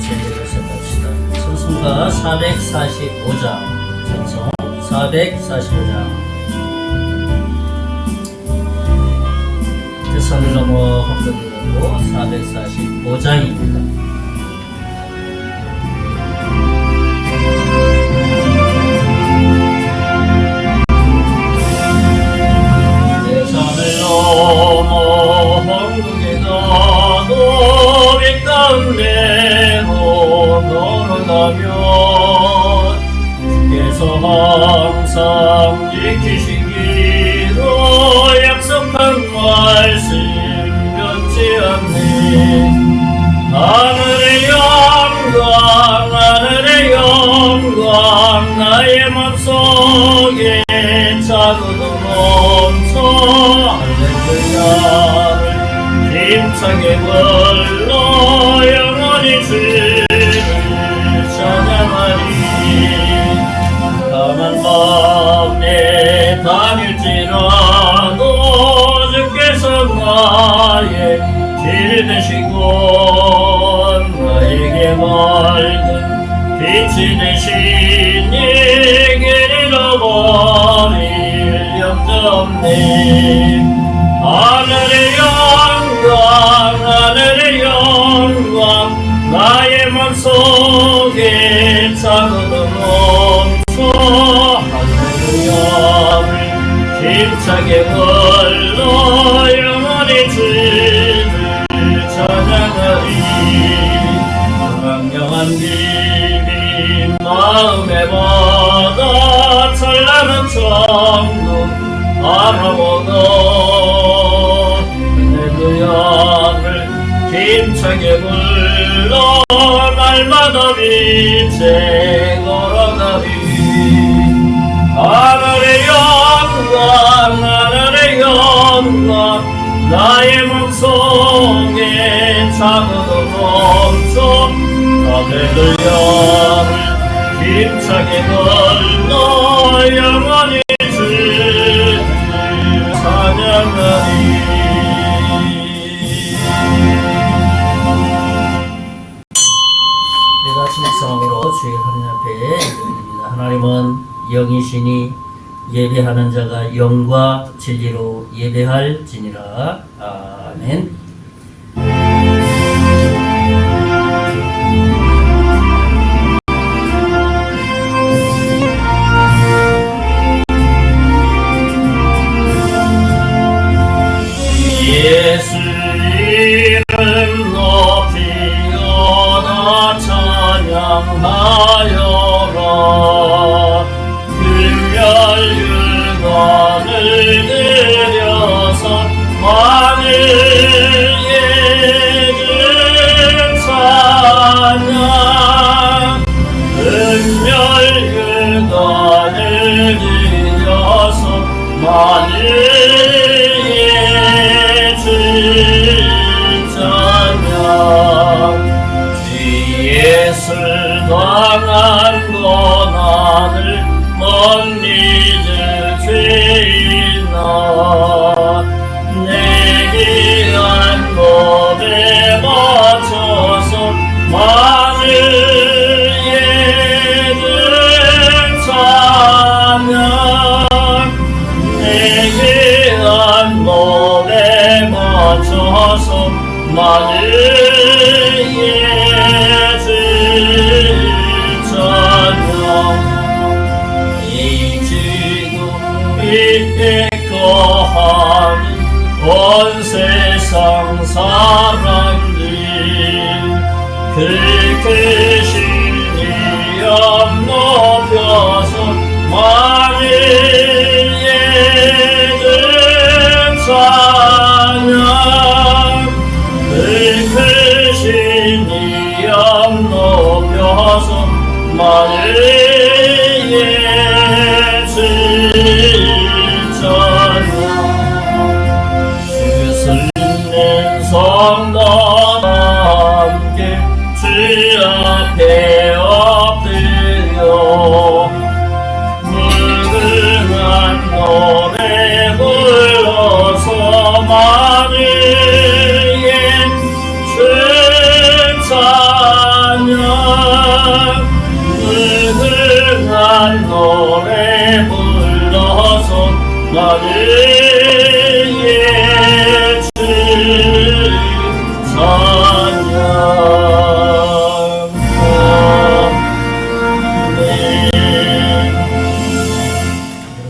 제대로 생각합시다. 찬송가 445장, 찬송 445장. 산을 넘어 헛걸이고 445장입니다. 산을 넘어 한국에 가도 빛 가운데로 걸어가면 주께서 항상 지키시기로 약속한 말씀 변치 않네. 하늘의 영광 하늘의 영광 나의 맘속에 차고도 넘쳐 할렐루야를 힘차게 불러 영원히 주를 찬양하리. 험한 밤에 다닐지라도 주께서 나의 길 되시고 나에게 맑은 빛이 되시니 길 잃어버릴 염려 없네. 하늘의 영광 하늘의 영광 나의 맘속에 차고도 넘쳐 할렐루야를 힘차게 불러 영원히 주를 찬양하리. 광명한 비밀 마음에 받아 찬란한 천국 바라보고 할렐루야를 힘차게 불러 날마다 빛에 걸어가리. 하늘의 영광 하늘의 영광 나의 맘속에 차고도 넘쳐 할렐루야를 힘차게 걸러 영원히 주를 찬양하리. 우리가 묵상으로 주의 하나님 앞에 드립니다. 하나님은 영이시니 예배하는 자가 영과 진리로 예배할지니라. 아멘. 예수 이름 높이어 나 찬양하여라. 율관을 들여서 만을 예는 찬양. 율관을 들여서 만을 예는 찬양. 예술 당한 고난을 못 믿을 죄인아 내 귀한 법에 맞춰서 만을 예는 찬양. 내 귀한 법에 맞춰서 만을 예는 찬양. 빛에 거하는 온 세상 사람들 그 크신 이름 높여서 만을 예는 찬양. 그 크신 이름 높여서 만을 예는 주술낸 성도 함께 주 앞에 엎드려 묵은한 노래 불러서 만을 찬양. 위한 노래 불러서 나를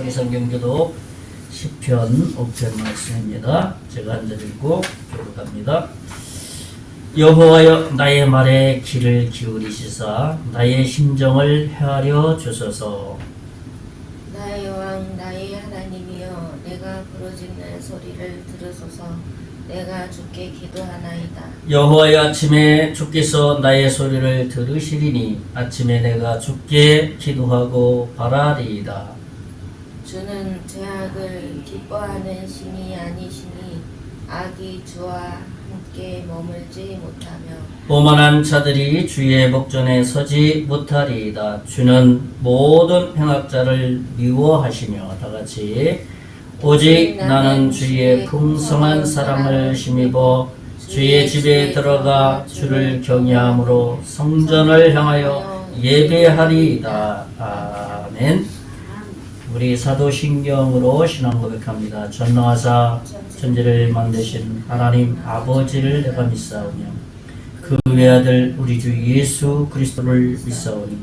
우리 성경교독 시편 5편 말씀입니다. 제가 한 절 읽고 교독합니다. 여호와여 나의 말에 귀를 기울이시사 나의 심정을 헤아려 주소서. 나의 왕 나의 하나님이여 내가 부르짖는 소리를 들으소서. 내가 주께 기도하나이다. 여호와여 아침에 주께서 나의 소리를 들으시리니 아침에 내가 주께 기도하고 바라리이다. 주는 죄악을 기뻐하는 신이 아니시니 악이 주와 함께 머물지 못하며 오만한 자들이 주의 목전에 서지 못하리이다. 주는 모든 행악자를 미워하시며 다같이 오직 나는 주의 풍성한 사랑을 힘입어 주의 집에 들어가 주를 경외함으로 성전을 향하여 예배하리이다. 아멘. 우리 사도신경으로 신앙 고백합니다. 전능하사 천지를 만드신 하나님 아버지를 내가 믿사오며 그 외아들 우리 주 예수 그리스도를 믿사오니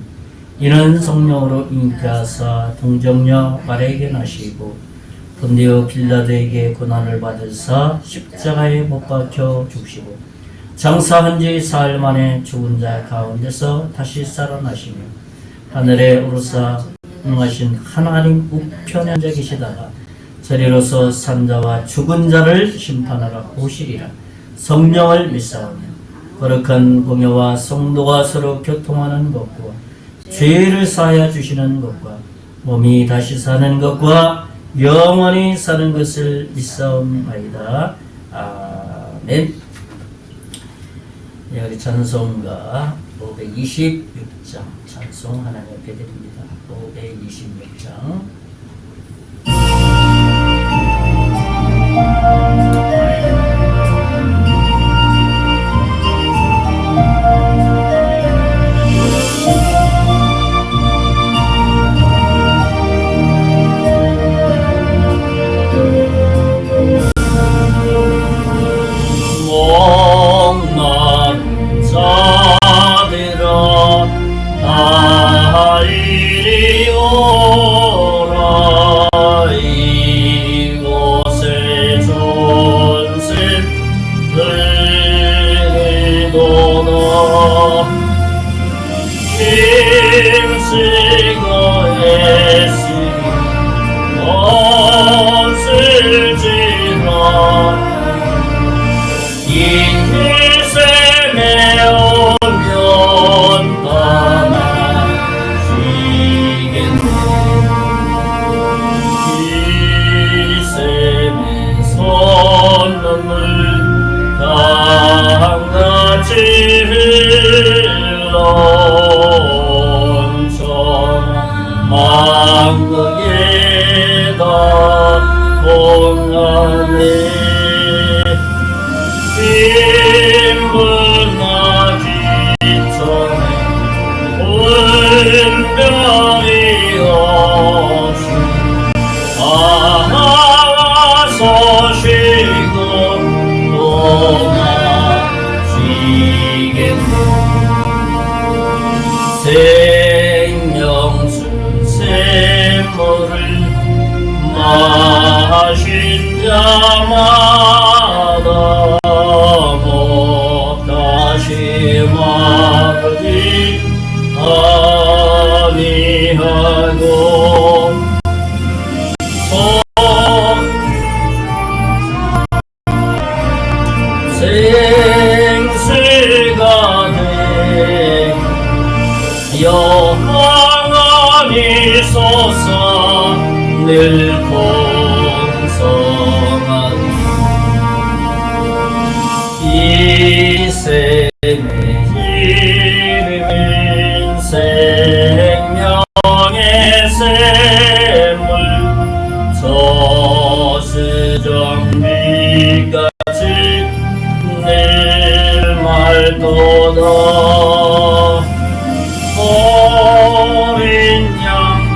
이는 성령으로 잉태하사 동정녀 마리아에게 나시고 본디오 빌라도에게 고난을 받으사 십자가에 못 박혀 죽으시고 장사한 지 사흘 만에 죽은 자 가운데서 다시 살아나시며 하늘에 오르사 응하신 하나님 우편에 앉아 계시다가 저리로서 산자와 죽은 자를 심판하러 오시리라. 성령을 믿사오며 거룩한 공예와 성도가 서로 교통하는 것과 죄를 사하여 주시는 것과 몸이 다시 사는 것과 영원히 사는 것을 믿사옵나이다. 아멘. 네, 우리 찬송가 526장 찬송 하나님 앞에 드립니다. 526장 생명수 샘물을 마신 자마다 못 다시 마르지 아니하고 생수가 돼 영원하리소서 늘 풍성한 이 샘의 이름은 생명의 샘물 저수정비같이 늘 말도다 어린 양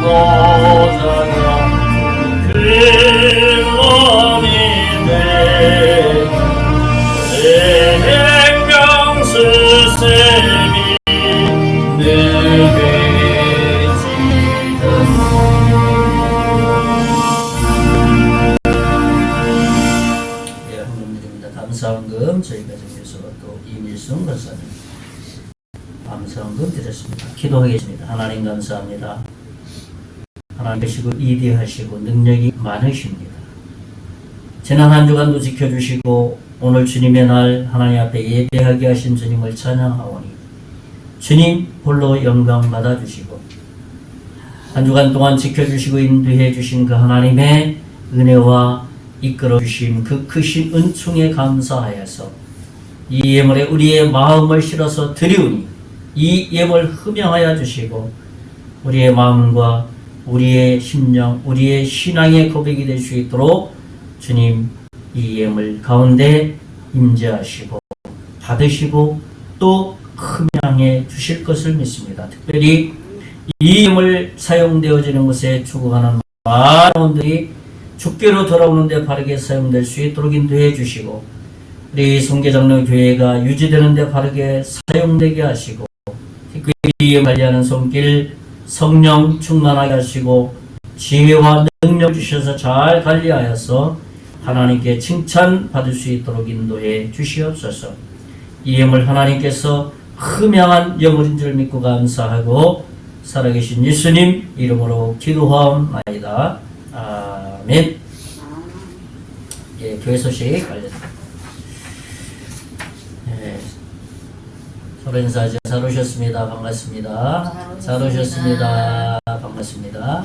감사헌금 드렸습니다. 기도하겠습니다. 하나님 감사합니다. 하나님 계시고 위대하시고 능력이 많으십니다. 지난 한 주간도 지켜주시고 오늘 주님의 날 하나님 앞에 예배하게 하신 주님을 찬양하오니 주님 홀로 영광 받아주시고 한 주간 동안 지켜주시고 인도해 주신 그 하나님의 은혜와 이끌어 주신 그 크신 은총에 감사하여서 이 예물에 우리의 마음을 실어서 드리우니 이 예물 흠양하여 주시고 우리의 마음과 우리의 심령, 우리의 신앙의 고백이 될 수 있도록 주님 이 예물 가운데 임재하시고 받으시고 또 흠양해 주실 것을 믿습니다. 특별히 이 예물 사용되어지는 것에 죽어가는 많은 분들이 주께로 돌아오는데 바르게 사용될 수 있도록 인도해 주시고 우리 송계장로 교회가 유지되는데 바르게 사용되게 하시고 특별히 관리하는 손길 성령 충만하게 하시고 지혜와 능력 주셔서 잘 관리하여서 하나님께 칭찬 받을 수 있도록 인도해 주시옵소서. 이 예물 하나님께서 흠양한 예물인 줄 믿고 감사하고 살아계신 예수님 이름으로 기도하옵나이다. 아멘. 예, 교회 소식 알려드립니다. 예, 서로 인사하죠. 잘 오셨습니다. 반갑습니다. 잘 오셨습니다. 반갑습니다.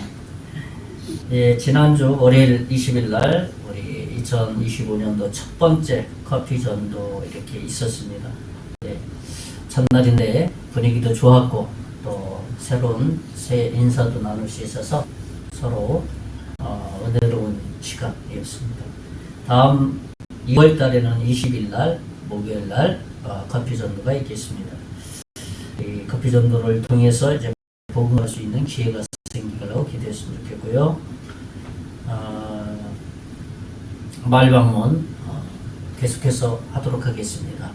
예, 지난주 월요일 20일 날 우리 2025년도 첫 번째 커피 전도 이렇게 있었습니다. 예, 첫날인데 분위기도 좋았고 또 새로운 새 인사도 나눌 수 있어서 서로 은혜로운 시간이었습니다. 다음 2월 달에는 20일 날 목요일 날 커피 전도가 있겠습니다. 이 커피 전도를 통해서 이제 복음할 수 있는 기회가 생기라고 기대했으면 좋겠고요. 말방문 계속해서 하도록 하겠습니다.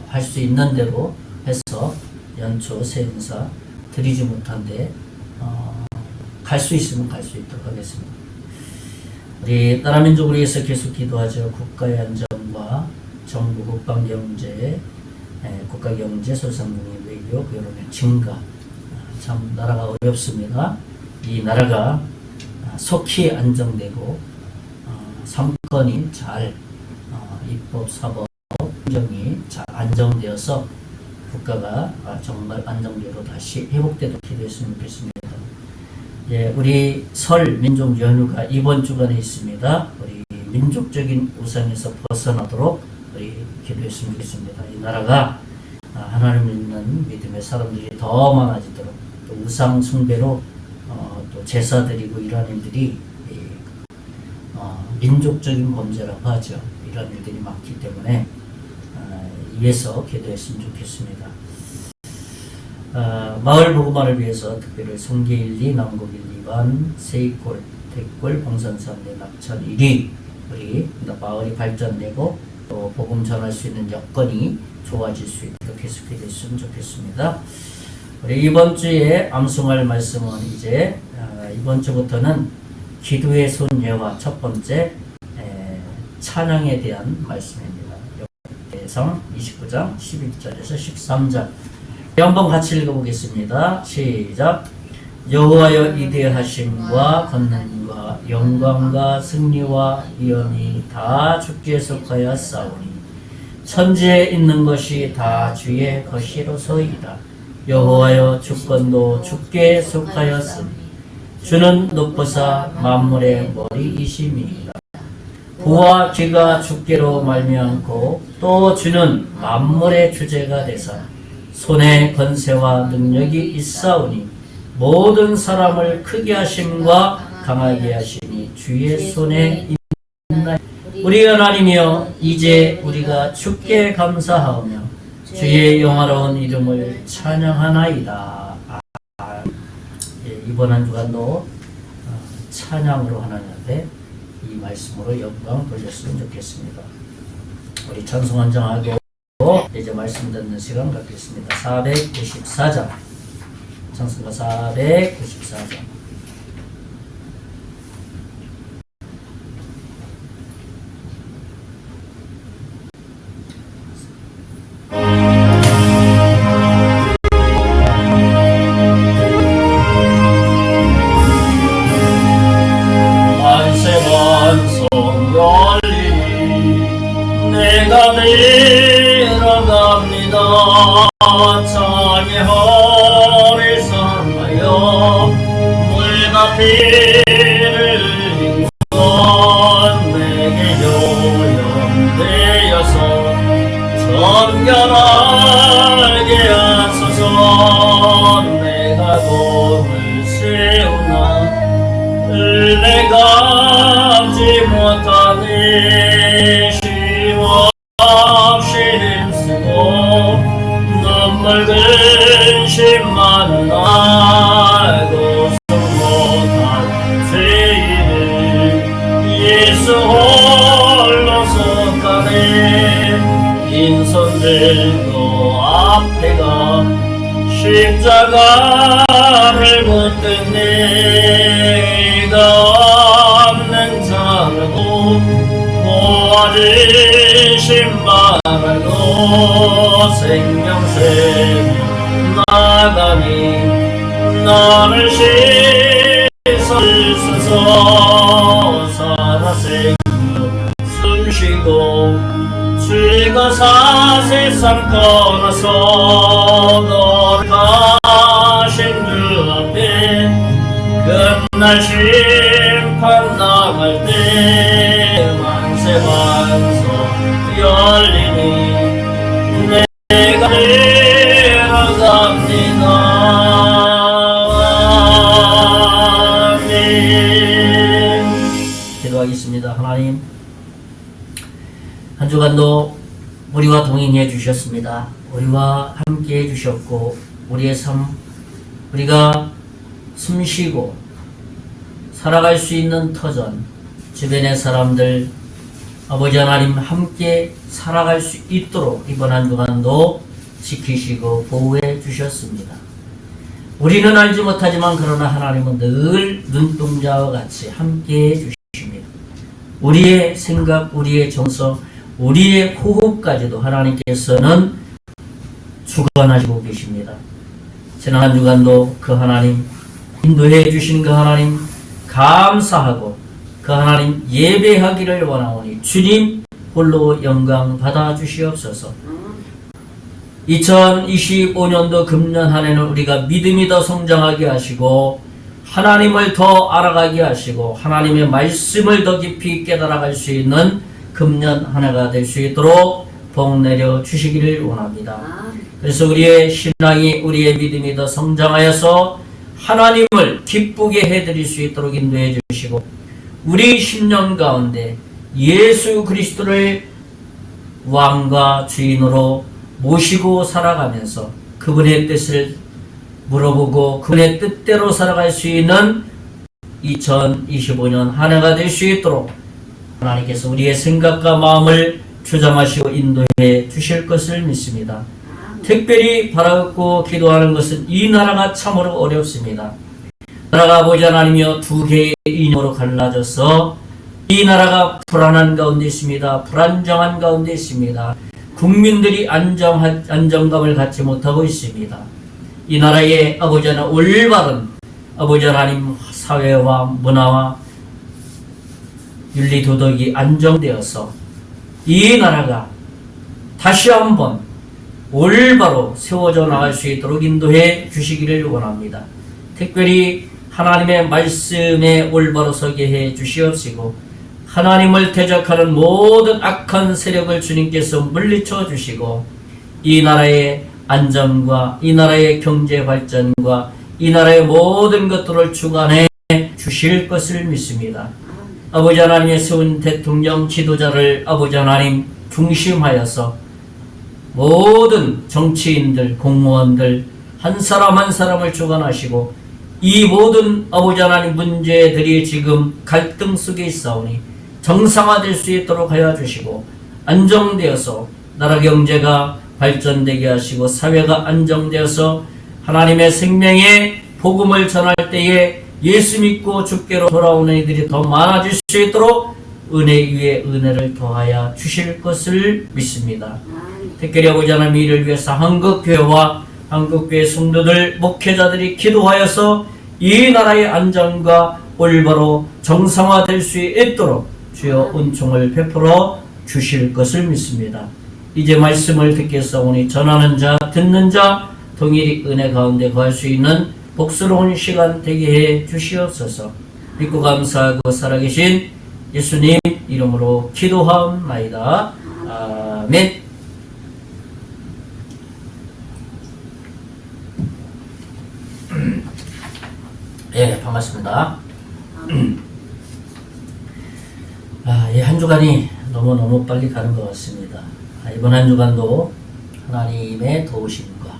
할 수 있는 대로 해서 연초 새 인사 드리지 못한데 갈 수 있으면 갈 수 있도록 하겠습니다. 우리 나라 민족을 위해서 계속 기도하죠. 국가의 안정과 정부 국방경제, 국가경제, 소상공인, 외교, 여론의 증가. 참 나라가 어렵습니다. 이 나라가 속히 안정되고 삼권이 잘 입법, 사법, 행정이 잘 안정되어서 국가가 정말 안정대로 다시 회복되도록 기도했으면 좋겠습니다. 예, 우리 설 민족 연휴가 이번 주간에 있습니다. 우리 민족적인 우상에서 벗어나도록 우리 기도했으면 좋겠습니다. 이 나라가 하나님을 믿는 믿음의 사람들이 더 많아지도록 또 우상 숭배로 또 제사 드리고 이런 일들이 민족적인 범죄라고 하죠. 이런 일들이 많기 때문에 위해서 기도했으면 좋겠습니다. 마을 복음화를 위해서 특별히 송계 1, 2, 남곡 1, 2반, 세이골, 대골, 봉산산, 낙천 1위 우리 마을이 발전되고 또 복음 전할 수 있는 여건이 좋아질 수 있도록 계속 기도했으면 좋겠습니다. 우리 이번 주에 암송할 말씀은 이제 이번 주부터는 기도의 손 예화 첫 번째 찬양에 대한 말씀입니다. 성 29장 11절에서 13절 한번 같이 읽어보겠습니다. 시작. 여호와여 위대하심과 권능과 영광과 승리와 위엄이 다 주께 속하였사오니 천지에 있는 것이 다 주의 것이로소이다. 여호와여 주권도 주께 속하였으니 주는 높으사 만물의 머리이심이니라. 부와 귀가 주께로 말미암고 또 주는 만물의 주제가 되사 손에 권세와 능력이 있사오니 모든 사람을 크게 하심과 강하게 하시니 주의 손에 있나이다. 우리 하나님이여 이제 우리가 주께 감사하며 주의 영화로운 이름을 찬양하나이다. 예, 이번 한 주간도 찬양으로 하나님 앞에 이 말씀으로 영광 돌렸으면 좋겠습니다. 우리 찬송 한장하고 이제 말씀 듣는 시간 갖겠습니다. 494장 찬송가 494장 땅의 허리 삼하여 물과 피를 흘린 것 내게 요염되어서 정결하게 하소서. 내가 몸을 세우나 은혜 갚지 못하니 쉼없이 힘쓰고 눈물 근심만은 알고 못한 죄인을 예수 홀로서 가네. 인손들도 앞에가 십자가를 붙든 네가 없는 자라고 도와주신 바라고 생명새며 나가니 나를 씻어주소서. 살아 생명 숨쉬고 즐거사 세상 떠나서 너를 가신 주 앞에 끝날 심판 나갈 때 만세만서 열리니 내가 내려갑니다. 아멘. 기도하겠습니다. 하나님, 한 주간도 우리와 동행해 주셨습니다. 우리와 함께 해 주셨고, 우리의 삶, 우리가 숨쉬고 살아갈 수 있는 터전, 주변의 사람들, 아버지 하나님 함께 살아갈 수 있도록 이번 한 주간도 지키시고 보호해 주셨습니다. 우리는 알지 못하지만 그러나 하나님은 늘 눈동자와 같이 함께 해 주십니다. 우리의 생각, 우리의 정서, 우리의 호흡까지도 하나님께서는 주관하시고 계십니다. 지난 한 주간도 그 하나님, 인도해 주신 그 하나님 감사하고 그 하나님 예배하기를 원하오니 주님 홀로 영광 받아 주시옵소서. 2025년도 금년 한 해는 우리가 믿음이 더 성장하게 하시고 하나님을 더 알아가게 하시고 하나님의 말씀을 더 깊이 깨달아갈 수 있는 금년 한 해가 될 수 있도록 복 내려 주시기를 원합니다. 그래서 우리의 신앙이, 우리의 믿음이 더 성장하여서 하나님을 기쁘게 해드릴 수 있도록 인도해 주시고 우리 10년 가운데 예수 그리스도를 왕과 주인으로 모시고 살아가면서 그분의 뜻을 물어보고 그분의 뜻대로 살아갈 수 있는 2025년 한 해가 될 수 있도록 하나님께서 우리의 생각과 마음을 주장하시고 인도해 주실 것을 믿습니다. 특별히 바라고 기도하는 것은 이 나라가 참으로 어렵습니다. 나라가 아버지 하나님이여 두 개의 인으로 갈라져서 이 나라가 불안한 가운데 있습니다. 불안정한 가운데 있습니다. 국민들이 안정감을 갖지 못하고 있습니다. 이 나라의 아버지 하나님 올바른 아버지 하나님 사회와 문화와 윤리 도덕이 안정되어서 이 나라가 다시 한번 올바로 세워져 나갈 수 있도록 인도해 주시기를 원합니다. 특별히 하나님의 말씀에 올바로 서게 해 주시옵시고 하나님을 대적하는 모든 악한 세력을 주님께서 물리쳐 주시고 이 나라의 안정과 이 나라의 경제 발전과 이 나라의 모든 것들을 주관해 주실 것을 믿습니다. 아버지 하나님의 세운 대통령 지도자를 아버지 하나님 중심하여서 모든 정치인들, 공무원들 한 사람 한 사람을 주관하시고 이 모든 아버지 하나님 문제들이 지금 갈등 속에 있사오니 정상화될 수 있도록 하여 주시고 안정되어서 나라 경제가 발전되게 하시고 사회가 안정되어서 하나님의 생명의 복음을 전할 때에 예수 믿고 주께로 돌아오는 이들이 더 많아질 수 있도록 은혜 위에 은혜를 더하여 주실 것을 믿습니다. 특별히 아버지 하나님 이를 위해서 한국교회와 한국교회 성도들 목회자들이 기도하여서 이 나라의 안정과 올바로 정상화될 수 있도록 주여 은총을 베풀어 주실 것을 믿습니다. 이제 말씀을 듣겠사오니 전하는 자 듣는 자 동일히 은혜 가운데 거할 수 있는 복스러운 시간 되게 해 주시옵소서. 믿고 감사하고 살아계신 예수님 이름으로 기도하옵나이다. 아멘. 예, 반갑습니다. 이 한 주간이 너무너무 빨리 가는 것 같습니다. 이번 한 주간도 하나님의 도우심과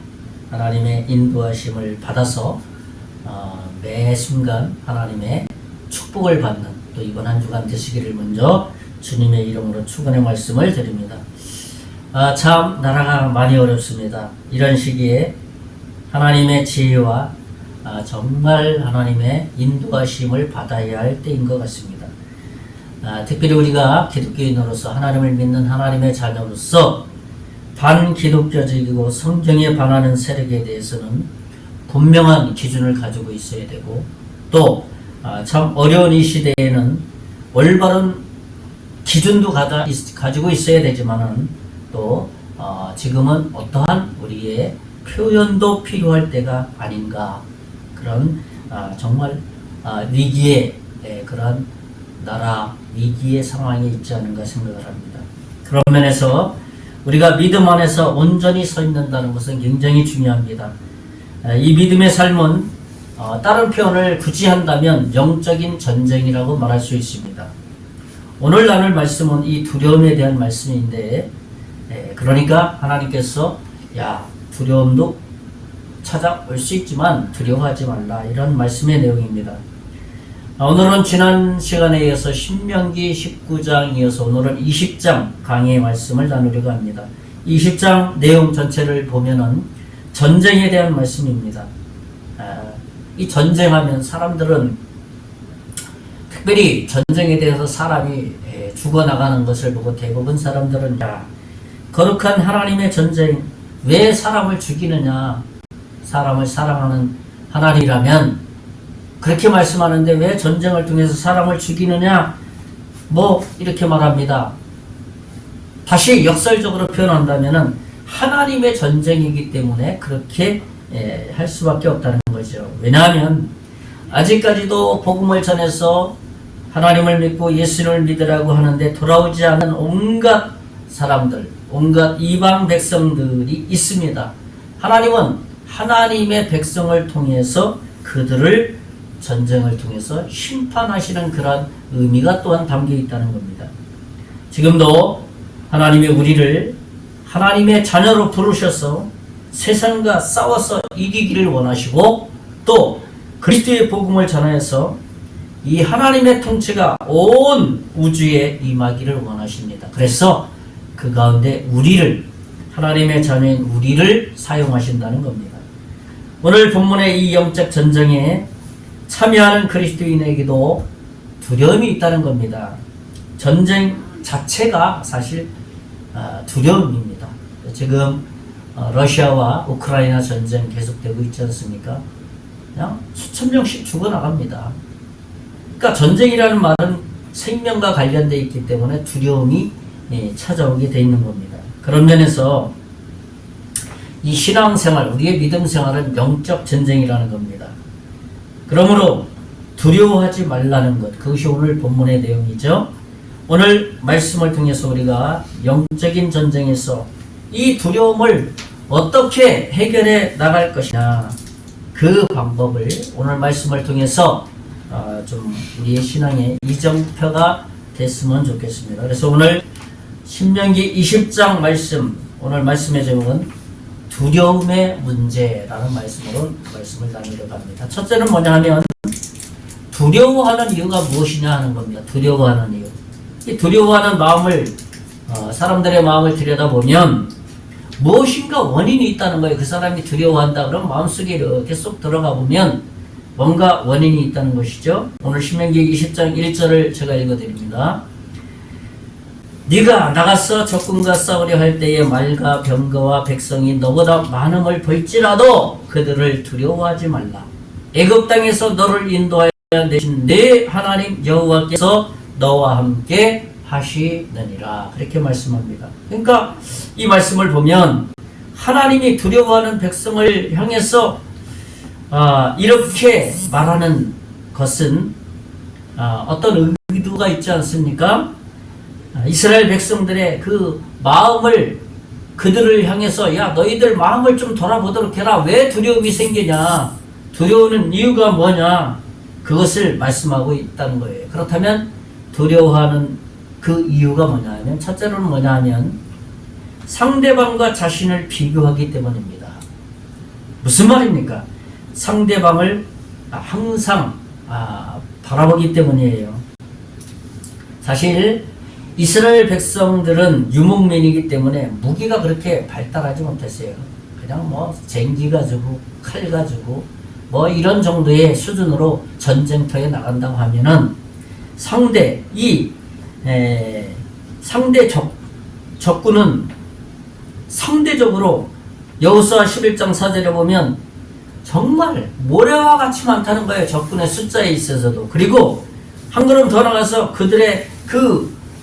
하나님의 인도하심을 받아서 매 순간 하나님의 축복을 받는 또 이번 한 주간 되시기를 먼저 주님의 이름으로 축원의 말씀을 드립니다. 참 나라가 많이 어렵습니다. 이런 시기에 하나님의 지혜와 정말 하나님의 인도하심을 받아야 할 때인 것 같습니다. 특별히 우리가 기독교인으로서 하나님을 믿는 하나님의 자녀로서 반기독교적이고 성경에 반하는 세력에 대해서는 분명한 기준을 가지고 있어야 되고 또 참 어려운 이 시대에는 올바른 기준도 가지고 있어야 되지만은 또 지금은 어떠한 우리의 표현도 필요할 때가 아닌가 그런 정말 위기의 그런 나라 위기의 상황에 있지 않은가 생각을 합니다. 그런 면에서 우리가 믿음 안에서 온전히 서 있는다는 것은 굉장히 중요합니다. 이 믿음의 삶은 다른 표현을 굳이 한다면 영적인 전쟁이라고 말할 수 있습니다. 오늘 나눌 말씀은 이 두려움에 대한 말씀인데 그러니까 하나님께서 두려움도 찾아올 수 있지만 두려워하지 말라 이런 말씀의 내용입니다. 오늘은 지난 시간에 이어서 신명기 19장 이어서 오늘은 20장 강의의 말씀을 나누려고 합니다. 20장 내용 전체를 보면은 전쟁에 대한 말씀입니다. 이 전쟁하면 사람들은 특별히 전쟁에 대해서 사람이 죽어나가는 것을 보고 대부분 사람들은 거룩한 하나님의 전쟁 왜 사람을 죽이느냐 사람을 사랑하는 하나님이라면 그렇게 말씀하는데 왜 전쟁을 통해서 사람을 죽이느냐 이렇게 말합니다. 다시 역설적으로 표현한다면은 하나님의 전쟁이기 때문에 그렇게 할 수밖에 없다는 거죠. 왜냐하면 아직까지도 복음을 전해서 하나님을 믿고 예수를 믿으라고 하는데 돌아오지 않은 온갖 사람들, 온갖 이방 백성들이 있습니다. 하나님은 하나님의 백성을 통해서 그들을 전쟁을 통해서 심판하시는 그런 의미가 또한 담겨 있다는 겁니다. 지금도 하나님이 우리를 하나님의 자녀로 부르셔서 세상과 싸워서 이기기를 원하시고 또 그리스도의 복음을 전하여서 이 하나님의 통치가 온 우주에 임하기를 원하십니다. 그래서 그 가운데 우리를 하나님의 자녀인 우리를 사용하신다는 겁니다. 오늘 본문의 이 영적 전쟁에 참여하는 그리스도인에게도 두려움이 있다는 겁니다. 전쟁 자체가 사실 두려움입니다. 지금 러시아와 우크라이나 전쟁 계속되고 있지 않습니까? 그냥 수천 명씩 죽어나갑니다. 그러니까 전쟁이라는 말은 생명과 관련되어 있기 때문에 두려움이 찾아오게 돼 있는 겁니다. 그런 면에서 이 신앙생활, 우리의 믿음 생활은 영적 전쟁이라는 겁니다. 그러므로 두려워하지 말라는 것, 그것이 오늘 본문의 내용이죠. 오늘 말씀을 통해서 우리가 영적인 전쟁에서 이 두려움을 어떻게 해결해 나갈 것이냐, 그 방법을 오늘 말씀을 통해서 좀 우리의 신앙의 이정표가 됐으면 좋겠습니다. 그래서 오늘 신명기 20장 말씀, 오늘 말씀의 제목은 두려움의 문제라는 말씀으로 말씀을 나누려고 합니다. 첫째는 뭐냐 하면 두려워하는 이유가 무엇이냐 하는 겁니다. 두려워하는 이유. 이 두려워하는 마음을 사람들의 마음을 들여다보면 무엇인가 원인이 있다는 거예요. 그 사람이 두려워한다 그러면 마음속에 이렇게 쏙 들어가 보면 뭔가 원인이 있다는 것이죠. 오늘 신명기 20장 1절을 제가 읽어드립니다. 네가 나가서 적군과 싸우려 할 때에 말과 병거와 백성이 너보다 많음을 볼지라도 그들을 두려워하지 말라. 애굽 땅에서 너를 인도하여 내신 내 하나님 여호와께서 너와 함께 하시느니라. 그렇게 말씀합니다. 그러니까 이 말씀을 보면 하나님이 두려워하는 백성을 향해서 이렇게 말하는 것은 어떤 의도가 있지 않습니까? 이스라엘 백성들의 그 마음을 그들을 향해서 야 너희들 마음을 좀 돌아보도록 해라. 왜 두려움이 생기냐? 두려우는 이유가 뭐냐? 그것을 말씀하고 있다는 거예요. 그렇다면 두려워하는 그 이유가 뭐냐 하면 첫째로는 뭐냐 하면 상대방과 자신을 비교하기 때문입니다. 무슨 말입니까? 상대방을 항상 바라보기 때문이에요. 사실 이스라엘 백성들은 유목민이기 때문에 무기가 그렇게 발달하지 못했어요. 그냥 뭐 쟁기 가지고 칼 가지고 뭐 이런 정도의 수준으로 전쟁터에 나간다고 하면은 상대 적군은 상대적으로 여호수아 11장 4절에 보면 정말 모래와 같이 많다는 거예요. 적군의 숫자에 있어서도. 그리고 한 걸음 더 나가서 그들의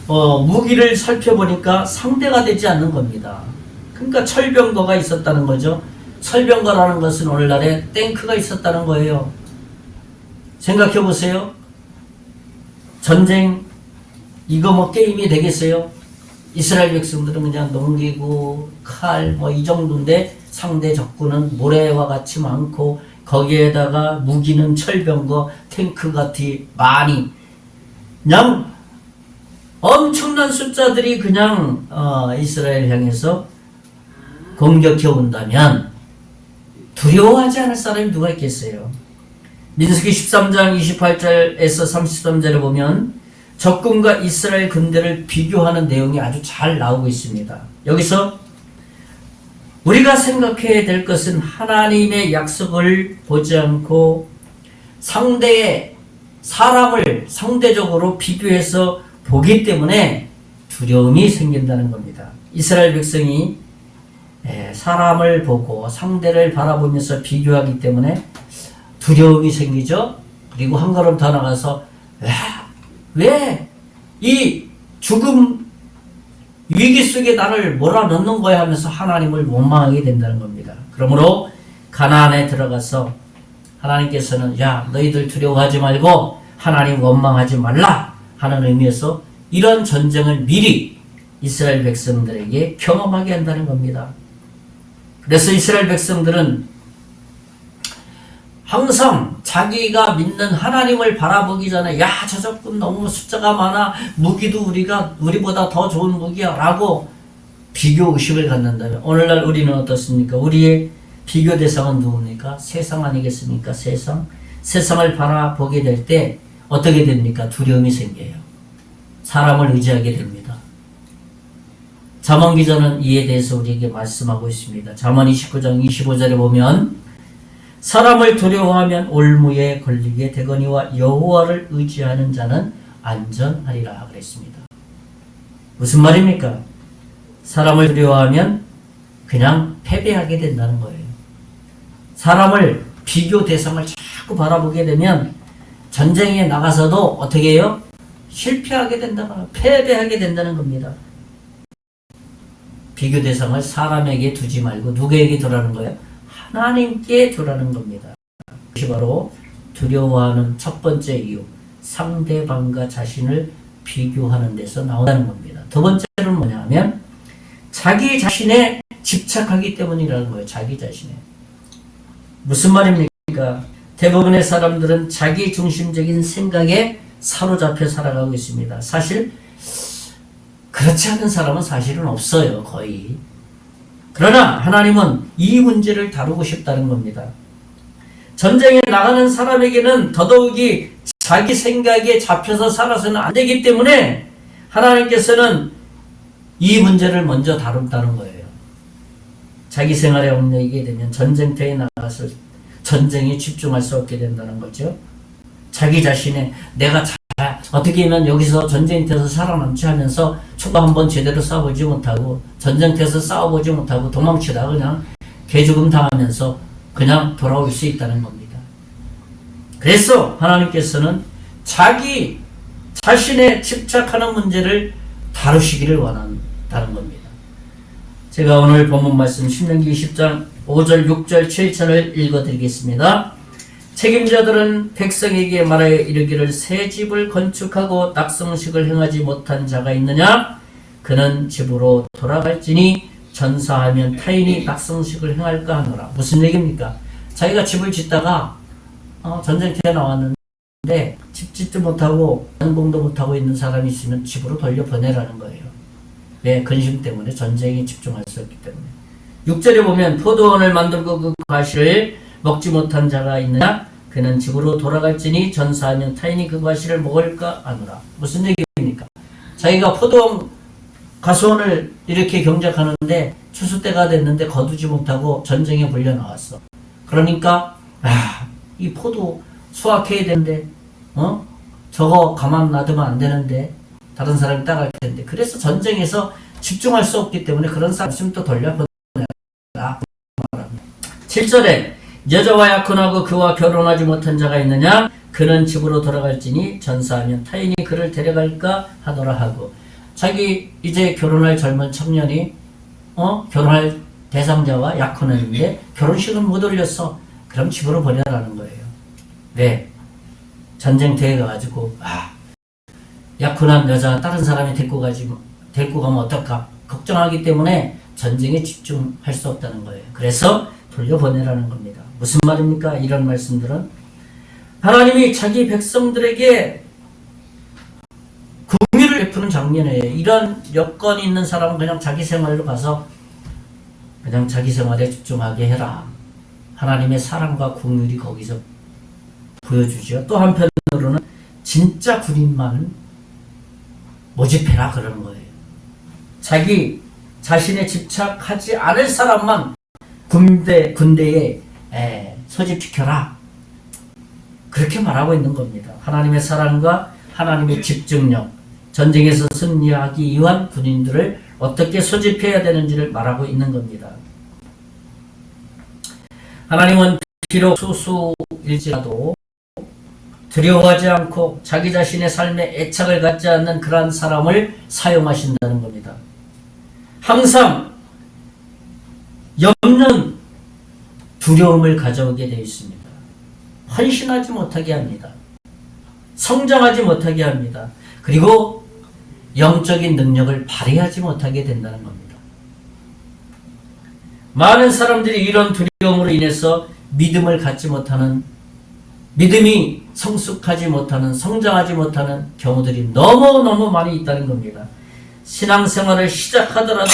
무기를 살펴보니까 상대가 되지 않는 겁니다. 그러니까 철병거가 있었다는 거죠. 철병거라는 것은 오늘날에 탱크가 있었다는 거예요. 생각해 보세요. 전쟁 이거 뭐 게임이 되겠어요? 이스라엘 백성들은 그냥 농기구, 칼 뭐 이 정도인데 상대 적군은 모래와 같이 많고 거기에다가 무기는 철병거, 탱크 같이 많이 그냥 엄청난 숫자들이 그냥 이스라엘 향해서 공격해 온다면 두려워하지 않을 사람이 누가 있겠어요? 민수기 13장 28절에서 33절에 보면 적군과 이스라엘 군대를 비교하는 내용이 아주 잘 나오고 있습니다. 여기서 우리가 생각해야 될 것은 하나님의 약속을 보지 않고 상대의 사람을 상대적으로 비교해서 보기 때문에 두려움이 생긴다는 겁니다. 이스라엘 백성이 사람을 보고 상대를 바라보면서 비교하기 때문에 두려움이 생기죠. 그리고 한 걸음 더 나가서 왜 이 죽음 위기 속에 나를 몰아넣는 거야 하면서 하나님을 원망하게 된다는 겁니다. 그러므로 가나안에 들어가서 하나님께서는 야 너희들 두려워하지 말고 하나님 원망하지 말라 하는 의미에서 이런 전쟁을 미리 이스라엘 백성들에게 경험하게 한다는 겁니다. 그래서 이스라엘 백성들은 항상 자기가 믿는 하나님을 바라보기 전에 야 저 적군 너무 숫자가 많아 무기도 우리보다 더 좋은 무기야 라고 비교 의식을 갖는다면 오늘날 우리는 어떻습니까? 우리의 비교 대상은 누굽니까? 세상 아니겠습니까? 세상을 바라보게 될 때 어떻게 됩니까? 두려움이 생겨요. 사람을 의지하게 됩니다. 잠언 기자는 이에 대해서 우리에게 말씀하고 있습니다. 잠언 29장 25절에 보면 사람을 두려워하면 올무에 걸리게 되거니와 여호와를 의지하는 자는 안전하리라 그랬습니다. 무슨 말입니까? 사람을 두려워하면 그냥 패배하게 된다는 거예요. 사람을 비교 대상을 자꾸 바라보게 되면 전쟁에 나가서도 어떻게 해요? 실패하게 된다거나 패배하게 된다는 겁니다. 비교 대상을 사람에게 두지 말고 누구에게 두라는 거예요? 하나님께 두라는 겁니다. 그것이 바로 두려워하는 첫 번째 이유, 상대방과 자신을 비교하는 데서 나온다는 겁니다. 두 번째는 뭐냐면 자기 자신에 집착하기 때문이라는 거예요. 자기 자신에. 무슨 말입니까? 대부분의 사람들은 자기 중심적인 생각에 사로잡혀 살아가고 있습니다. 사실 그렇지 않은 사람은 사실은 없어요. 거의. 그러나 하나님은 이 문제를 다루고 싶다는 겁니다. 전쟁에 나가는 사람에게는 더더욱이 자기 생각에 잡혀서 살아서는 안 되기 때문에 하나님께서는 이 문제를 먼저 다룬다는 거예요. 자기 생활에 얽매이게 되면 전쟁터에 나가서 전쟁에 집중할 수 없게 된다는 거죠. 자기 자신의 내가 어떻게 하면 여기서 전쟁터에서 살아남지 하면서 초가 한번 제대로 싸워보지 못하고 전쟁터에서 싸워보지 못하고 도망치다가 그냥 개죽음 당하면서 그냥 돌아올 수 있다는 겁니다. 그래서 하나님께서는 자기 자신에 집착하는 문제를 다루시기를 원한다는 겁니다. 제가 오늘 본문 말씀 신명기 20장 5절, 6절, 7절을 읽어드리겠습니다. 책임자들은 백성에게 말하여 이르기를 새 집을 건축하고 낙성식을 행하지 못한 자가 있느냐? 그는 집으로 돌아갈지니 전사하면 타인이 낙성식을 행할까 하노라. 무슨 얘기입니까? 자기가 집을 짓다가 전쟁터에 나왔는데 집 짓도 못하고 연공도 못하고 있는 사람이 있으면 집으로 돌려보내라는 거예요. 왜? 근심 때문에, 전쟁에 집중할 수 없기 때문에. 6절에 보면 포도원을 만들고 그 과실을 먹지 못한 자가 있느냐? 그는 집으로 돌아갈지니 전사하면 타인이 그 과실을 먹을까 하노라. 무슨 얘기입니까? 자기가 포도원 가수원을 이렇게 경작하는데 추수 때가 됐는데 거두지 못하고 전쟁에 불려 나왔어. 그러니까 이 포도 수확해야 되는데 저거 가만 놔두면 안 되는데 다른 사람이 따갈 텐데, 그래서 전쟁에서 집중할 수 없기 때문에 그런 사람 있으면 또 돌려보내라. 7절에 여자와 약혼하고 그와 결혼하지 못한 자가 있느냐? 그는 집으로 돌아갈지니 전사하면 타인이 그를 데려갈까 하더라 하고, 자기 이제 결혼할 젊은 청년이 결혼할 대상자와 약혼했는데 결혼식은 못 올렸어. 그럼 집으로 보내라는 거예요. 왜? 전쟁터에 가가지고 약혼한 여자 다른 사람이 데리고 가면 어떨까 걱정하기 때문에 전쟁에 집중할 수 없다는 거예요. 그래서 돌려보내라는 겁니다. 무슨 말입니까? 이런 말씀들은 하나님이 자기 백성들에게 긍휼을 베푸는 장면이에요. 이런 여건이 있는 사람은 그냥 자기 생활로 가서 그냥 자기 생활에 집중하게 해라. 하나님의 사랑과 긍휼이 거기서 보여주죠. 또 한편으로는 진짜 군인만 모집해라 그러는 거예요. 자기 자신에 집착하지 않을 사람만 군대에 소집시켜라. 그렇게 말하고 있는 겁니다. 하나님의 사랑과 하나님의 집중력, 전쟁에서 승리하기 위한 군인들을 어떻게 소집해야 되는지를 말하고 있는 겁니다. 하나님은 비록 소수일지라도 두려워하지 않고 자기 자신의 삶에 애착을 갖지 않는 그러한 사람을 사용하신다는 겁니다. 항상 염려는 두려움을 가져오게 되어 있습니다. 헌신하지 못하게 합니다. 성장하지 못하게 합니다. 그리고 영적인 능력을 발휘하지 못하게 된다는 겁니다. 많은 사람들이 이런 두려움으로 인해서 믿음을 갖지 못하는, 믿음이 성숙하지 못하는, 성장하지 못하는 경우들이 너무너무 많이 있다는 겁니다. 신앙생활을 시작하더라도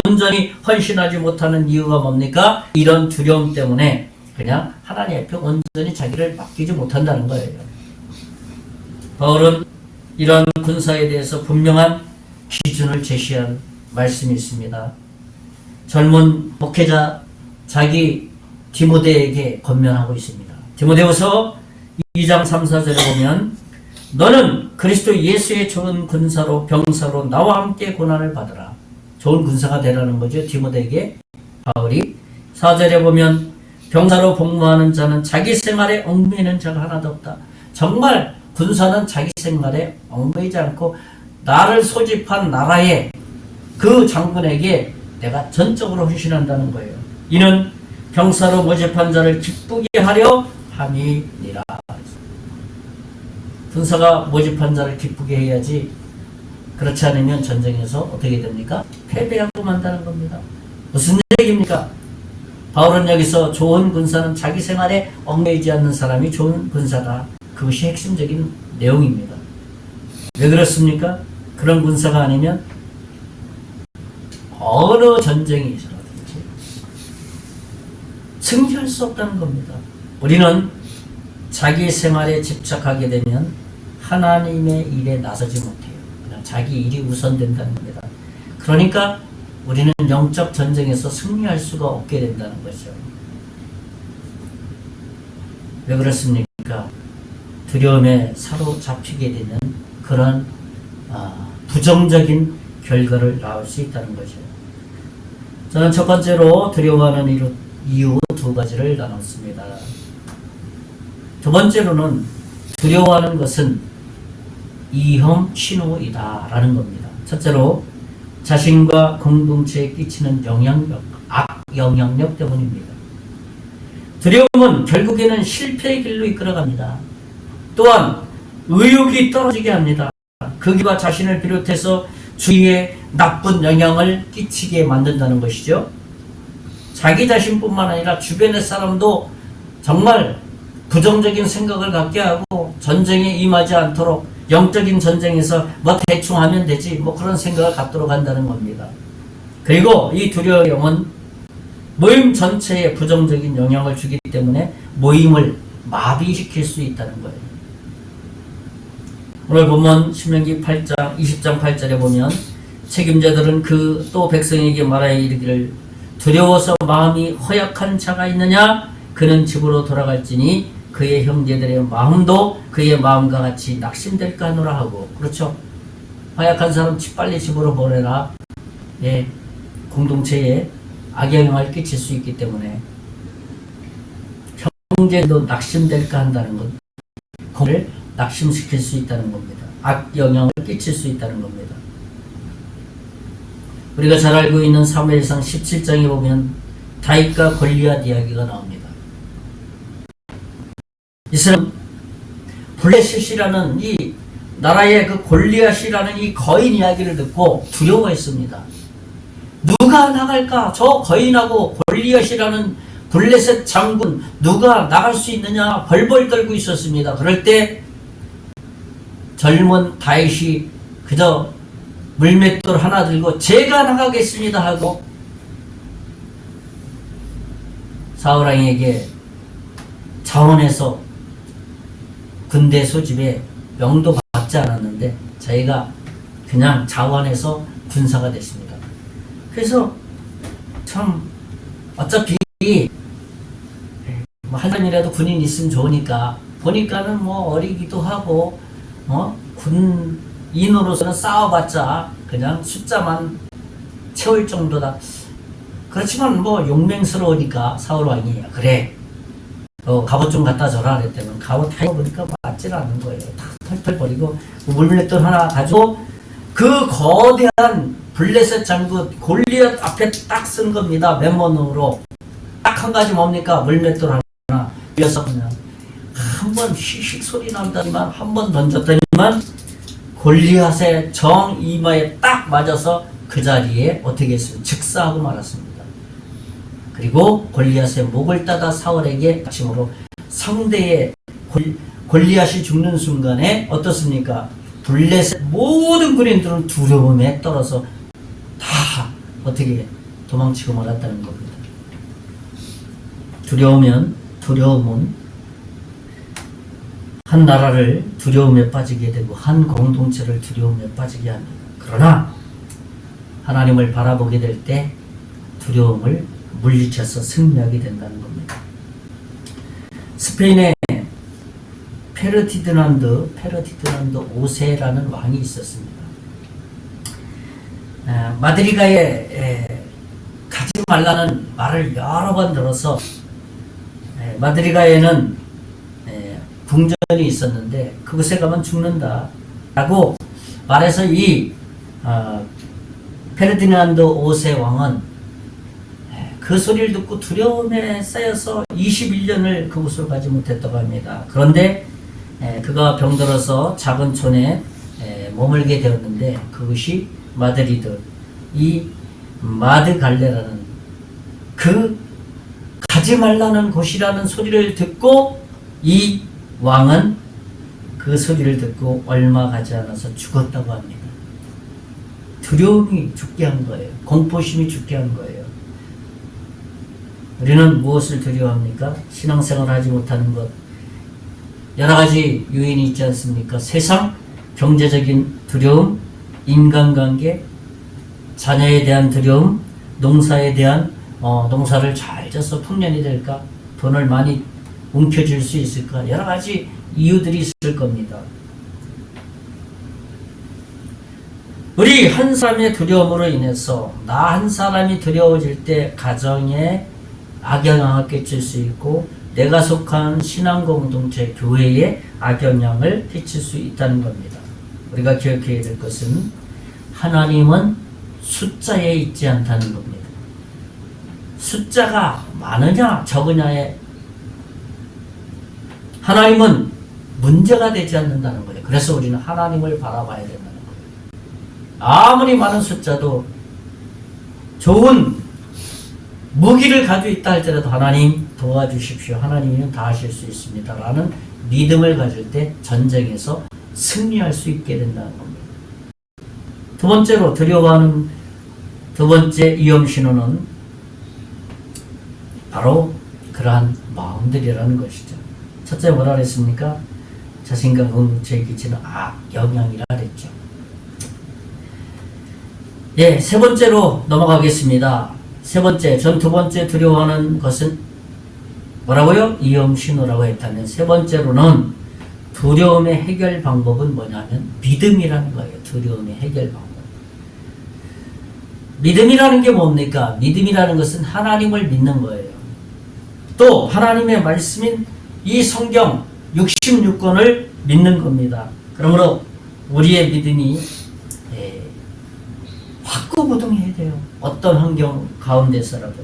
온전히 헌신하지 못하는 이유가 뭡니까? 이런 두려움 때문에 그냥 하나님 앞에 온전히 자기를 맡기지 못한다는 거예요. 바울은 이런 군사에 대해서 분명한 기준을 제시한 말씀이 있습니다. 젊은 목회자 자기 디모데에게 권면하고 있습니다. 디모데후서 2장 3, 4절에 보면 너는 그리스도 예수의 좋은 군사로 병사로 나와 함께 고난을 받으라. 좋은 군사가 되라는 거죠. 디모데에게 바울이 4절에 보면 병사로 복무하는 자는 자기 생활에 얽매이는 자가 하나도 없다. 정말 군사는 자기 생활에 얽매이지 않고 나를 소집한 나라의 그 장군에게 내가 전적으로 헌신한다는 거예요. 이는 병사로 모집한 자를 기쁘게 하려 함이니라. 군사가 모집한 자를 기쁘게 해야지, 그렇지 않으면 전쟁에서 어떻게 됩니까? 패배하고 만다는 겁니다. 무슨 얘기입니까? 바울은 여기서 좋은 군사는 자기 생활에 얽매이지 않는 사람이 좋은 군사다. 그것이 핵심적인 내용입니다. 왜 그렇습니까? 그런 군사가 아니면 어느 전쟁이 있어라든지 승리할 수 없다는 겁니다. 우리는 자기 생활에 집착하게 되면 하나님의 일에 나서지 못해요. 그냥 자기 일이 우선된다는 겁니다. 그러니까 우리는 영적 전쟁에서 승리할 수가 없게 된다는 거죠. 왜 그렇습니까? 두려움에 사로잡히게 되는 그런 부정적인 결과를 낳을 수 있다는 거죠. 저는 첫 번째로 두려워하는 이유 두 가지를 나눴습니다. 두 번째로는 두려워하는 것은 위험 신호이다 라는 겁니다. 첫째로 자신과 공동체에 끼치는 영향력, 악영향력 때문입니다. 두려움은 결국에는 실패의 길로 이끌어갑니다. 또한 의욕이 떨어지게 합니다. 그 길과 자신을 비롯해서 주위에 나쁜 영향을 끼치게 만든다는 것이죠. 자기 자신뿐만 아니라 주변의 사람도 정말 부정적인 생각을 갖게 하고 전쟁에 임하지 않도록 영적인 전쟁에서 뭐 대충 하면 되지 뭐 그런 생각을 갖도록 한다는 겁니다. 그리고 이 두려움은 모임 전체에 부정적인 영향을 주기 때문에 모임을 마비시킬 수 있다는 거예요. 오늘 본문 신명기 8장 20장 8절에 보면 책임자들은 그 또 백성에게 말하여 이르기를 두려워서 마음이 허약한 자가 있느냐 그는 집으로 돌아갈지니 그의 형제들의 마음도 그의 마음과 같이 낙심될까 하노라 하고. 그렇죠. 허약한 사람 빨리 집으로 보내라. 예, 공동체에 악영향을 끼칠 수 있기 때문에 형제도 낙심될까 한다는 것, 공을 낙심시킬 수 있다는 겁니다. 악영향을 끼칠 수 있다는 겁니다. 우리가 잘 알고 있는 사무엘상 17장에 보면 다윗과 골리앗 이야기가 나옵니다. 이스라엘 블레셋이라는 이 나라의 그 골리앗이라는 이 거인 이야기를 듣고 두려워했습니다. 누가 나갈까? 저 거인하고 골리앗이라는 블레셋 장군 누가 나갈 수 있느냐 벌벌 떨고 있었습니다. 그럴 때 젊은 다윗이 그저 물맷돌 하나 들고 제가 나가겠습니다 하고 사울왕에게 자원해서 군대 소집에 명도 받지 않았는데 자기가 그냥 자원해서 군사가 됐습니다. 그래서 참 어차피 뭐 한 사람이라도 군인 있으면 좋으니까 보니까는 뭐 어리기도 하고 군인으로서는 싸워봤자 그냥 숫자만 채울 정도다. 그렇지만 뭐 용맹스러우니까 사울왕이 그래 갑옷 좀 갖다 줘라 그랬더니 갑옷 다 입어보니까 맞질 않는 거예요. 다 털털 버리고 물맷돌 하나 가지고 그 거대한 블레셋 장군 골리앗 앞에 딱 쓴 겁니다. 맨몸으로 딱 한 가지 뭡니까? 물맷돌 하나 이어서 그냥 한 번 휘식 소리 난다니만 한 번 던졌더니만 골리앗의 정 이마에 딱 맞아서 그 자리에 어떻게 했어요? 즉사하고 말았습니다. 그리고 골리앗의 목을 따다 사울에게 아침으로 상대의 골리앗이 죽는 순간에 어떻습니까? 블레셋 모든 군인들은 두려움에 떨어서 다 어떻게 도망치고 말았다는 겁니다. 두려움은 한 나라를 두려움에 빠지게 되고 한 공동체를 두려움에 빠지게 합니다. 그러나 하나님을 바라보게 될 때 두려움을 물리쳐서 승리하게 된다는 겁니다. 스페인에 페르디난드 5세라는 왕이 있었습니다. 마드리가에 가지 말라는 말을 여러 번 들어서 마드리가에는 궁전이 있었는데 그곳에 가면 죽는다 라고 말해서 이 페르디난드 5세 왕은 그 소리를 듣고 두려움에 쌓여서 21년을 그곳을 가지 못했다고 합니다. 그런데 그가 병들어서 작은 촌에 머물게 되었는데 그것이 마드리드, 이 마드갈레라는 그 가지 말라는 곳이라는 소리를 듣고 이 왕은 그 소리를 듣고 얼마 가지 않아서 죽었다고 합니다. 두려움이 죽게 한 거예요. 공포심이 죽게 한 거예요. 우리는 무엇을 두려워합니까? 신앙생활을 하지 못하는 것. 여러 가지 요인이 있지 않습니까? 세상, 경제적인 두려움, 인간관계, 자녀에 대한 두려움, 농사에 대한 농사를 잘 져서 풍년이 될까? 돈을 많이 움켜쥘 수 있을까? 여러 가지 이유들이 있을 겁니다. 우리 한 사람의 두려움으로 인해서 나 한 사람이 두려워질 때 가정에 악영향을 끼칠 수 있고 내가 속한 신앙공동체 교회에 악영향을 끼칠 수 있다는 겁니다. 우리가 기억해야 될 것은 하나님은 숫자에 있지 않다는 겁니다. 숫자가 많으냐 적으냐에 하나님은 문제가 되지 않는다는 거예요. 그래서 우리는 하나님을 바라봐야 된다는 거예요. 아무리 많은 숫자도 좋은 무기를 가지고 있다 할지라도 하나님 도와주십시오. 하나님은 다 하실 수 있습니다. 라는 믿음을 가질 때 전쟁에서 승리할 수 있게 된다는 겁니다. 두 번째로 두려워하는 두 번째 위험신호는 바로 그러한 마음들이라는 것이죠. 첫째 뭐라 그랬습니까? 자신과 의무체에 끼치는 영향이라 그랬죠. 예, 세 번째로 넘어가겠습니다. 세 번째, 전 두 번째 두려워하는 것은 뭐라고요? 위험신호라고 했다면 세 번째로는 두려움의 해결 방법은 뭐냐면 믿음이라는 거예요. 두려움의 해결 방법. 믿음이라는 게 뭡니까? 믿음이라는 것은 하나님을 믿는 거예요. 또 하나님의 말씀인 이 성경 66권을 믿는 겁니다. 그러므로 우리의 믿음이 확고부동해야 돼요. 어떤 환경 가운데서라도.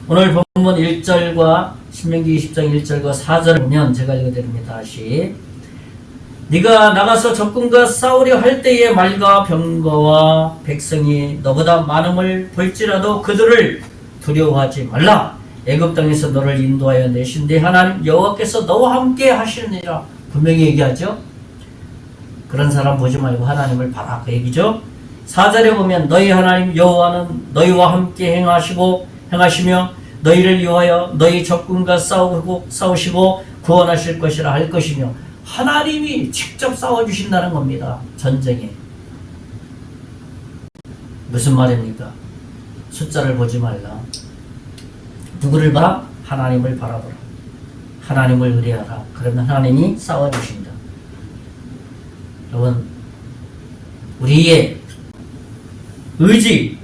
오늘 본문 1절과 신명기 20장 1절과 4절을 보면 제가 읽어드립니다. 다시 네가 나가서 적군과 싸우려 할 때에 말과 병거와 백성이 너보다 많음을 볼지라도 그들을 두려워하지 말라. 애굽 땅에서 너를 인도하여 내신 네 하나님 여호와께서 너와 함께 하시느니라. 분명히 얘기하죠. 그런 사람 보지 말고 하나님을 봐라 그 얘기죠. 4절에 보면 너희 하나님 여호와는 너희와 함께 행하시며 너희를 위하여 너희 적군과 싸우시고 구원하실 것이라 할 것이며 하나님이 직접 싸워주신다는 겁니다. 전쟁에. 무슨 말입니까? 숫자를 보지 말라. 누구를 봐? 하나님을 바라보라. 하나님을 의뢰하라. 그러면 하나님이 싸워주신다. 여러분, 우리의 의지,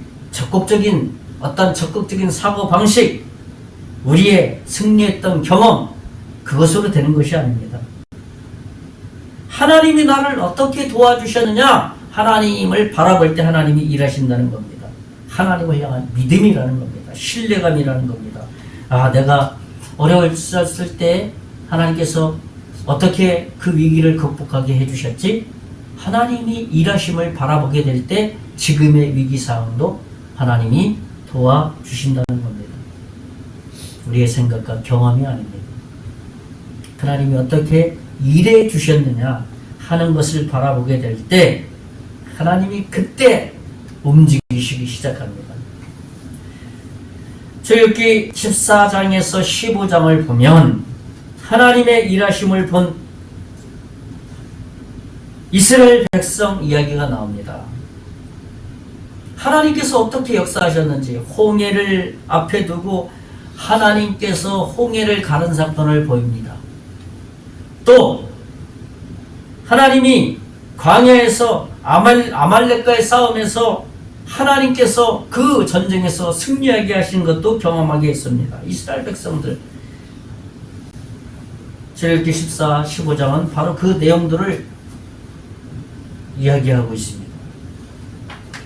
어떤 적극적인 사고방식, 우리의 승리했던 경험, 그것으로 되는 것이 아닙니다. 하나님이 나를 어떻게 도와주셨느냐? 하나님을 바라볼 때 하나님이 일하신다는 겁니다. 하나님을 향한 믿음이라는 겁니다. 신뢰감이라는 겁니다. 내가 어려웠을 때 하나님께서 어떻게 그 위기를 극복하게 해주셨지? 하나님이 일하심을 바라보게 될 때 지금의 위기상황도 하나님이 도와주신다는 겁니다. 우리의 생각과 경험이 아닙니다. 하나님이 어떻게 일해 주셨느냐 하는 것을 바라보게 될 때 하나님이 그때 움직이시기 시작합니다. 출애굽기 14장에서 15장을 보면 하나님의 일하심을 본 이스라엘 백성 이야기가 나옵니다. 하나님께서 어떻게 역사하셨는지 홍해를 앞에 두고 하나님께서 홍해를 가른 사건을 보입니다. 또 하나님이 광야에서 아말렉과의 싸움에서 하나님께서 그 전쟁에서 승리하게 하신 것도 경험하게 했습니다. 이스라엘 백성들. 출애굽기 14, 15장은 바로 그 내용들을 이야기하고 있습니다.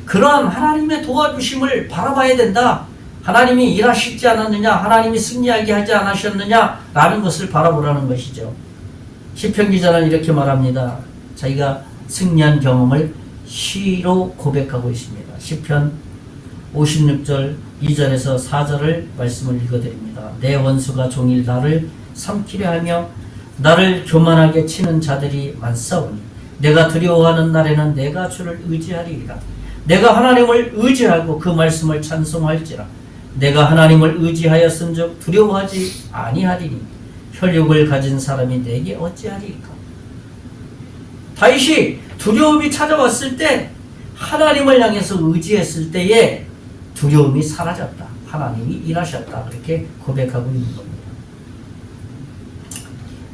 그러한 하나님의 도와주심을 바라봐야 된다. 하나님이 일하시지 않았느냐, 하나님이 승리하게 하지 않으셨느냐 라는 것을 바라보라는 것이죠. 시편 기자는 이렇게 말합니다. 자기가 승리한 경험을 시로 고백하고 있습니다. 시편 56절 2절에서 4절을 말씀을 읽어드립니다. 내 원수가 종일 나를 삼키려 하며 나를 교만하게 치는 자들이 많사오니 내가 두려워하는 날에는 내가 주를 의지하리이다. 내가 하나님을 의지하고 그 말씀을 찬송할지라. 내가 하나님을 의지하였은즉 두려워하지 아니하리니 혈육을 가진 사람이 내게 어찌하리까. 다윗이 두려움이 찾아왔을 때 하나님을 향해서 의지했을 때에 두려움이 사라졌다. 하나님이 일하셨다. 그렇게 고백하고 있는 겁니다.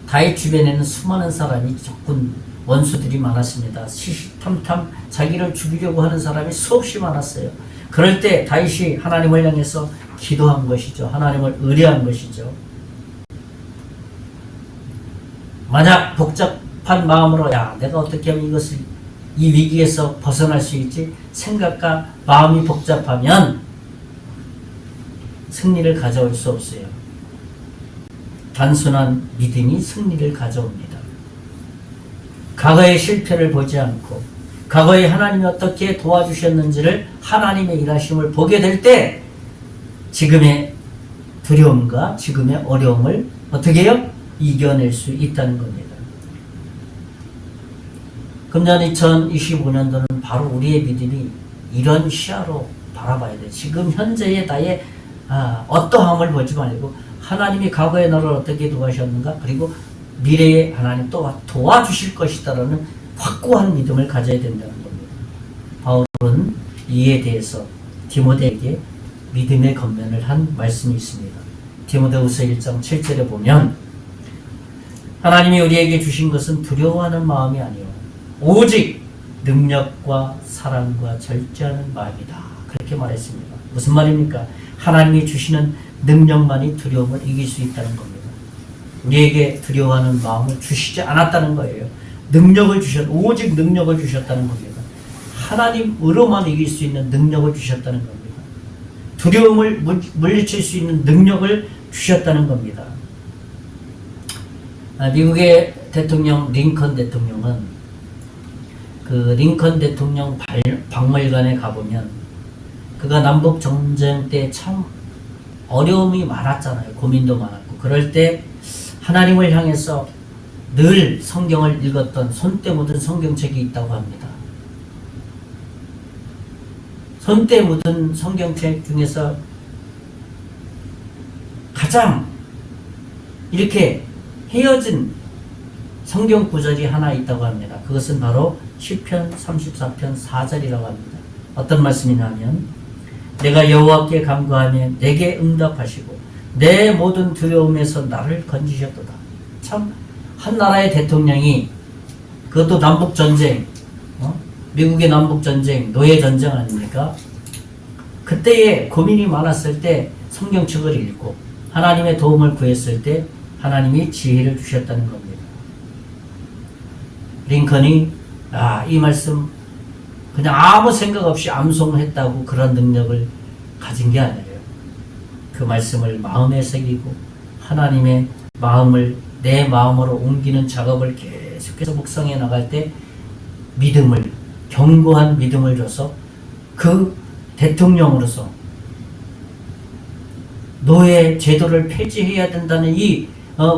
다윗 주변에는 수많은 사람이 적군 원수들이 많았습니다. 시시탐탐 자기를 죽이려고 하는 사람이 수없이 많았어요. 그럴 때 다윗이 하나님을 향해서 기도한 것이죠. 하나님을 의뢰한 것이죠. 만약 복잡한 마음으로 내가 어떻게 하면 이것을 이 위기에서 벗어날 수 있지? 생각과 마음이 복잡하면 승리를 가져올 수 없어요. 단순한 믿음이 승리를 가져옵니다. 과거의 실패를 보지 않고 과거에 하나님이 어떻게 도와주셨는지를 하나님의 일하심을 보게 될 때 지금의 두려움과 지금의 어려움을 어떻게 해요? 이겨낼 수 있다는 겁니다. 금년 2025년도는 바로 우리의 믿음이 이런 시야로 바라봐야 돼. 지금 현재의 나의 어떠함을 보지 말고 하나님이 과거의 너를 어떻게 도와주셨는가, 그리고 미래에 하나님 또 도와주실 것이다라는 확고한 믿음을 가져야 된다는 겁니다. 바울은 이에 대해서 디모데에게 믿음의 권면을 한 말씀이 있습니다. 디모데후서 1장 7절에 보면 하나님이 우리에게 주신 것은 두려워하는 마음이 아니요 오직 능력과 사랑과 절제하는 마음이다. 그렇게 말했습니다. 무슨 말입니까? 하나님이 주시는 능력만이 두려움을 이길 수 있다는 겁니다. 우리에게 두려워하는 마음을 주시지 않았다는 거예요. 오직 능력을 주셨다는 겁니다. 하나님으로만 이길 수 있는 능력을 주셨다는 겁니다. 두려움을 물리칠 수 있는 능력을 주셨다는 겁니다. 미국의 대통령 링컨 대통령은 그 링컨 대통령 박물관에 가보면 그가 남북 전쟁 때 참 어려움이 많았잖아요. 고민도 많았고. 그럴 때 하나님을 향해서 늘 성경을 읽었던 손때 묻은 성경책이 있다고 합니다. 손때 묻은 성경책 중에서 가장 이렇게 헤어진 성경 구절이 하나 있다고 합니다. 그것은 바로 시편 34편 4절이라고 합니다. 어떤 말씀이냐면 내가 여호와께 간구하며 내게 응답하시고 내 모든 두려움에서 나를 건지셨도다. 참 한 나라의 대통령이, 그것도 남북전쟁, 미국의 남북전쟁, 노예전쟁 아닙니까? 그때에 고민이 많았을 때 성경책을 읽고 하나님의 도움을 구했을 때 하나님이 지혜를 주셨다는 겁니다. 링컨이 이 말씀 그냥 아무 생각 없이 암송했다고 그런 능력을 가진 게 아니에요. 그 말씀을 마음에 새기고 하나님의 마음을 내 마음으로 옮기는 작업을 계속해서 묵상해 나갈 때 믿음을, 견고한 믿음을 줘서 그 대통령으로서 노예 제도를 폐지해야 된다는 이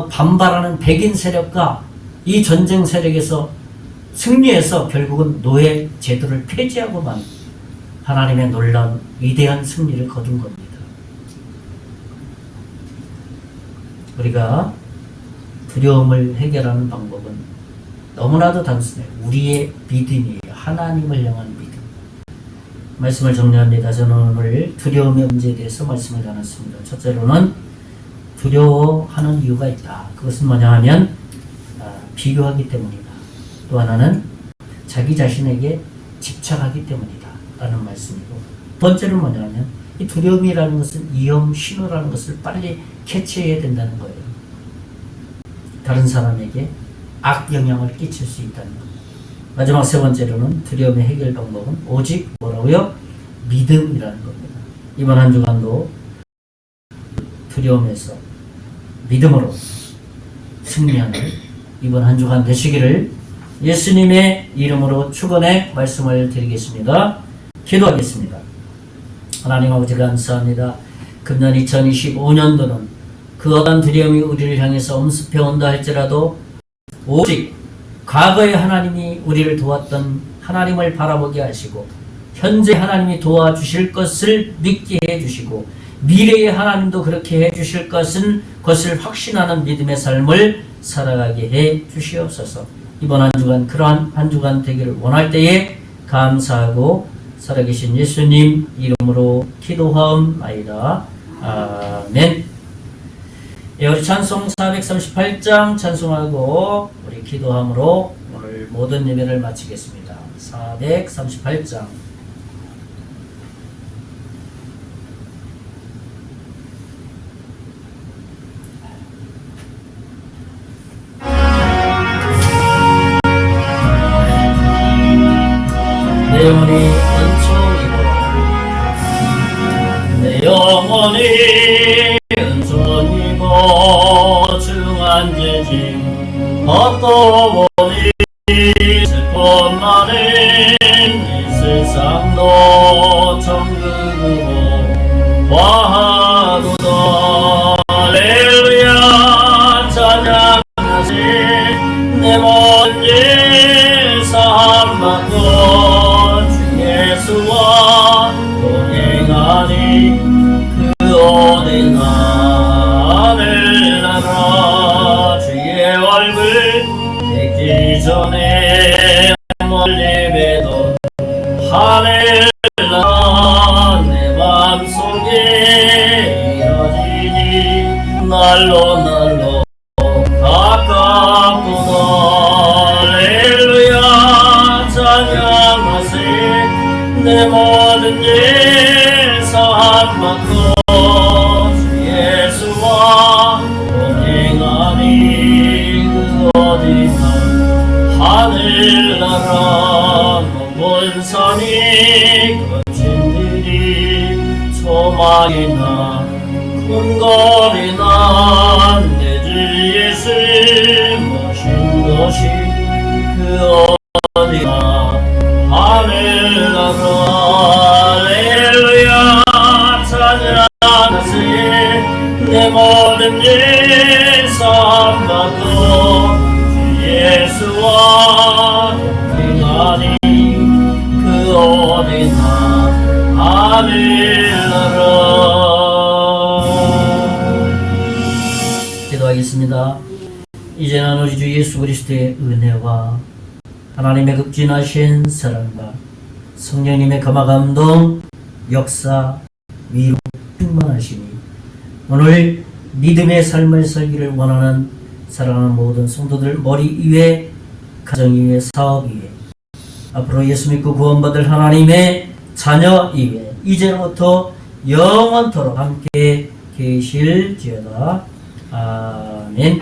반발하는 백인 세력과 이 전쟁 세력에서 승리해서 결국은 노예 제도를 폐지하고만 하나님의 놀라운 위대한 승리를 거둔 겁니다. 우리가 두려움을 해결하는 방법은 너무나도 단순해요. 우리의 믿음이에요. 하나님을 향한 믿음. 말씀을 정리합니다. 저는 오늘 두려움의 문제에 대해서 말씀을 나눴습니다. 첫째로는 두려워하는 이유가 있다. 그것은 뭐냐 하면 비교하기 때문이다. 또 하나는 자기 자신에게 집착하기 때문이다 라는 말씀이고, 두 번째는 뭐냐 하면 이 두려움이라는 것은 위험 신호라는 것을 빨리 캐치해야 된다는 거예요. 다른 사람에게 악영향을 끼칠 수 있다는 것. 마지막 세 번째로는 두려움의 해결 방법은 오직 뭐라고요? 믿음이라는 겁니다. 이번 한 주간도 두려움에서 믿음으로 승리하는 이번 한 주간 되시기를 예수님의 이름으로 축원의 말씀을 드리겠습니다. 기도하겠습니다. 하나님 아버지 감사합니다. 금년 2025년도는 그 어떤 두려움이 우리를 향해서 엄습해 온다 할지라도 오직 과거에 하나님이 우리를 도왔던 하나님을 바라보게 하시고 현재 하나님이 도와주실 것을 믿게 해주시고 미래의 하나님도 그렇게 해주실 것을 확신하는 믿음의 삶을 살아가게 해 주시옵소서. 이번 한 주간 그러한 한 주간 되기를 원할 때에 감사하고 살아계신 예수님 이름으로 기도하옵나이다. 아멘. 예, 우리 찬송 438장 찬송하고 우리 기도함으로 오늘 모든 예배를 마치겠습니다. 438장. 만지지 헛도 보니 슬픔 많은 이 세상도 천국으로 와도다 할렐루야 찬양하세 내 먼 일 사함 받고 주 예수와 동행하니 그 어디나 하늘나라 주의 얼굴 뵙기 전에 멀리 뵈던 하늘나라 내 맘속에 이뤄지니 날로 가깝구나 할렐루야 찬양하세 내 모든 일 사함 받고 주 예수와 동행하니 그 어디나 하늘나라 먼 산이 거친 들이 소망이나 꿈거리나 내 주 예수 모신 것이 그 어디나 하늘나라 할렐루야 찬양하세 내 모든 일 사함 받고 주 예수와 동행하니 그 어디나 하늘나라. 기도하겠습니다. 이제는 우리 주 예수 그리스도의 은혜와 하나님의 극진하신 사랑과 성령님의 감화 감동 역사 위로 충만하시니 오늘 믿음의 삶을 살기를 원하는 사랑하는 모든 성도들 머리 위에 가정 위에 사업 위에 앞으로 예수 믿고 구원받을 하나님의 자녀 위에 이제부터 영원토록 함께 계실지어다. 아멘.